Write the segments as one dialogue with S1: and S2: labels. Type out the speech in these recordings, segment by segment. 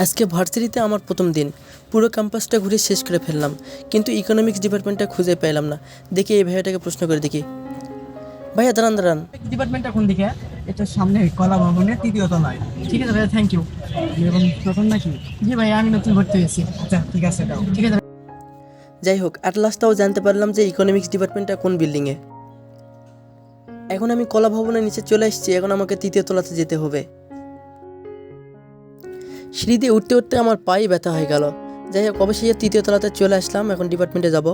S1: আজকে ভার্সিটিতে আমার প্রথম দিন। পুরো ক্যাম্পাসটা ঘুরে শেষ করে ফেললাম, কিন্তু ইকোনমিক্স ডিপার্টমেন্টটা খুঁজে পেলাম না। দেখি এই ভাইয়াটাকে প্রশ্ন করে দেখি। ভাইয়া দাঁড়ান দাঁড়ান।
S2: ডিপার্টমেন্টটা কোন দিকে? এটা সামনে কলা ভবনের তৃতীয় তলায়। ঠিক আছে ভাইয়া, থ্যাংক ইউ। এবং নতুন নাকি? জি ভাইয়া, আমি নতুন ভর্তি হয়েছি। আচ্ছা ঠিক আছে, দাও। ঠিক আছে।
S1: যাই হোক, অ্যাট লাস্টটাও জানতে পারলাম যে ইকোনমিক্স ডিপার্টমেন্টটা কোন বিল্ডিংয়ে। এখন আমি কলা ভবনের নিচে চলে এসেছি, এখন আমাকে তৃতীয় তলাতে যেতে হবে। সিঁড়ি দিয়ে উঠতে উঠতে আমার পায়ে ব্যথা হয়ে গেল। যাই হোক, অবশ্যই তৃতীয় তলাতে চলে আসলাম, এখন ডিপার্টমেন্টে যাব।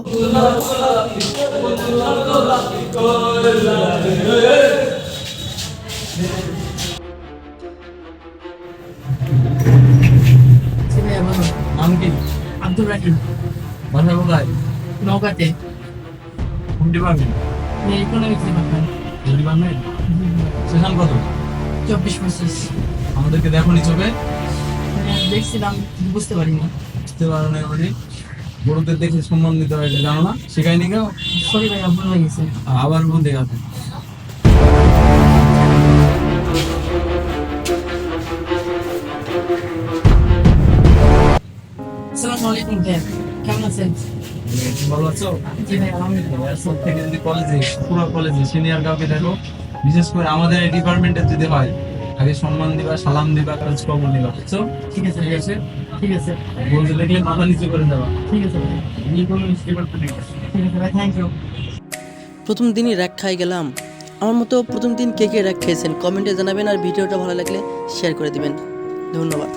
S2: জি ভাইয়া, বলুন।
S3: নাম কি?
S2: আব্দুর রাহিম।
S3: বাসা কোথায়?
S2: নৌকাতে।
S3: কোন department?
S2: Economics department.
S3: Department. Session কত?
S2: 24-25।
S3: আমাদেরকে দেখোনি চোখে?
S2: দেখছিলাম, বুঝতে পারিনি।
S3: বুঝতে পারো না মানে? বড়দের দেখে সম্মান দিতে হয়, এটা জানো না? শেখায়নি কেউ?
S2: সরি ভাইয়া, ভুল হয়ে গেছে।
S3: আবার ভুল দেখাবে।
S2: আসসালামু আলাইকুম ভাইয়া, কেমন আছেন?
S3: ভালো আছো?
S2: জি ভাইয়া, আলহামদুলিল্লাহ।
S3: সব থেকে যদি কলেজে, পুরো কলেজে সিনিয়র কাউকে দেখো, বিশেষ করে আমাদের এই ডিপার্টমেন্টে যদি হয়, আগে সম্মান দিবা, সালাম দিবা, খোঁজ খবর নিবা, বুঝছো?
S2: ঠিক আছে, ঠিক আছে, ঠিক আছে,
S3: বলতে দেখলে মাথা নিচু করে দেওয়া।
S2: ঠিক আছে ভাইয়া,
S3: ইকোনমিক্স ডিপার্টমেন্টে।
S2: ঠিক আছে ভাই, থ্যাংক ইউ।
S1: প্রথম দিনই র্যাক খাই গেলাম। আমার মতো প্রথম দিন কে কে র্যাক খেয়েছেন কমেন্টে জানাবেন, আর ভিডিওটা ভালো লাগলে শেয়ার করে দিবেন। ধন্যবাদ।